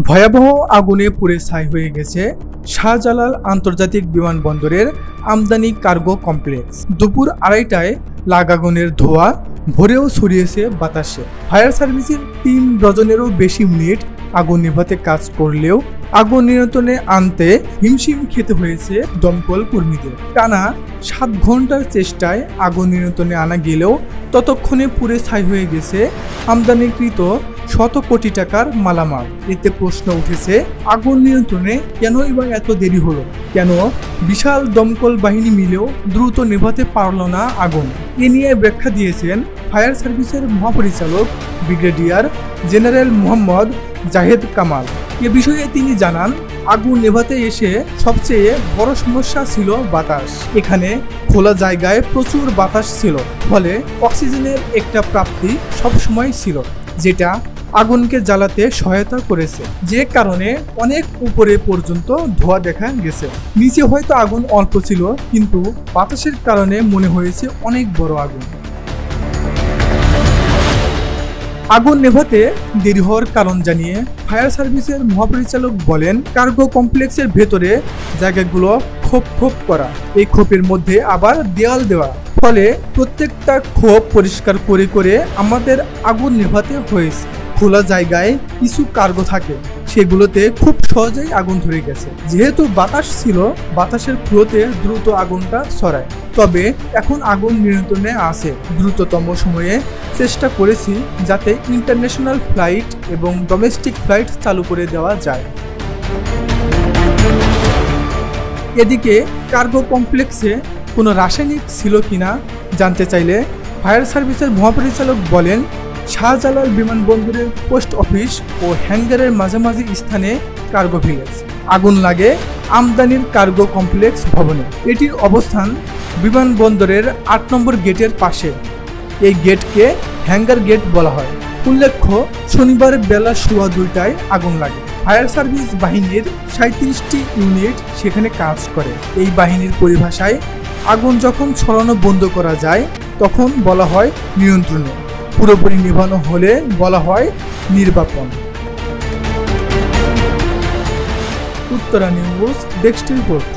ভয়াবহ আগুনে পুড়ে ছাই হয়ে গেছে শাহজালাল আন্তর্জাতিক বিমানবন্দরের আমদানি কার্গো কমপ্লেক্স। দুপুর 2:30টায় লাগাগুনের ধোঁয়া ভোরেও ছড়িয়েছে বাতাসে। ফায়ার সার্ভিসের 3 ডজনেরও বেশি মিনিট আগুন নেভাতে কাজ করলেও আগুন নিয়ন্ত্রণে আনতে হিমশিম খেতে হয়েছে দমকল কর্মীদের। টানা 7 ঘন্টার চেষ্টায় আগুন নিয়ন্ত্রণে আনা গেলেও ততক্ষণে পুড়ে ছাই হয়ে গেছে আমদানিকৃত শত কোটি টাকার মালামাল। এতে প্রশ্ন উঠেছে, আগুন নিয়ন্ত্রণে কেনই বা এত দেরি হলো? কেন বিশাল দমকল বাহিনী মিলেও দ্রুত নেভাতে পারল না আগুন? এ নিয়ে ব্যাখ্যা দিয়েছেন ফায়ার সার্ভিসের মহাপরিচালক ব্রিগেডিয়ার জেনারেল মোহাম্মদ জাহেদ কামাল। এ বিষয়ে তিনি জানান, আগুন নেভাতে এসে সবচেয়ে বড় সমস্যা ছিল বাতাস। এখানে খোলা জায়গায় প্রচুর বাতাস ছিল, ফলে অক্সিজেনের একটা প্রাপ্তি সবসময় ছিল, যেটা আগুনকে জ্বালাতে সহায়তা করেছে। যে কারণে অনেক উপরে পর্যন্ত ধোঁয়া দেখা গেছে। নিচে হয়তো আগুন অল্প ছিল, কিন্তু বাতাসের কারণে মনে হয়েছে অনেক বড় আগুন। আগুন নেভাতে দেরি হওয়ার কারণ জানিয়ে ফায়ার সার্ভিসের মহাপরিচালক বলেন, কার্গো কমপ্লেক্সের ভেতরে জায়গাগুলো খোপ করা, এই খোপের মধ্যে আবার দেওয়াল দেওয়া, ফলে প্রত্যেকটা খোপ পরিষ্কার করে করে আমাদের আগুন নেভাতে হয়েছে। খোলা জায়গায় কিছু কার্গো থাকে, সেগুলোতে খুব সহজেই আগুন ধরে গেছে। যেহেতু বাতাস ছিল, বাতাসের ফ্লোতে দ্রুত আগুনটা ছড়ায়। তবে এখন আগুন নিয়ন্ত্রণে আছে। দ্রুততম সময়ে চেষ্টা করেছি যাতে ইন্টারন্যাশনাল ফ্লাইট এবং ডোমেস্টিক ফ্লাইট চালু করে দেওয়া যায়। এদিকে কার্গো কমপ্লেক্সে কোনো রাসায়নিক ছিল কিনা জানতে চাইলে ফায়ার সার্ভিসের মহাপরিচালক বলেন, শাহজালাল বিমানবন্দরের পোস্ট অফিস ও হ্যাঙ্গারের মাঝামাঝি স্থানে কার্গো ভিলেজ। আগুন লাগে আমদানির কার্গো কমপ্লেক্স ভবনে। এটির অবস্থান বিমানবন্দরের 8 নম্বর গেটের পাশে। এই গেটকে হ্যাঙ্গার গেট বলা হয়। উল্লেখ্য, শনিবার বেলা 2:15টায় আগুন লাগে। ফায়ার সার্ভিস বাহিনীর 37টি ইউনিট সেখানে কাজ করে। এই বাহিনীর পরিভাষায় আগুন যখন ছড়ানো বন্ধ করা যায় তখন বলা হয় নিয়ন্ত্রণে, পুরোপুরি নিভানো হলে বলা হয় নির্বাপন। Uttara news desk report.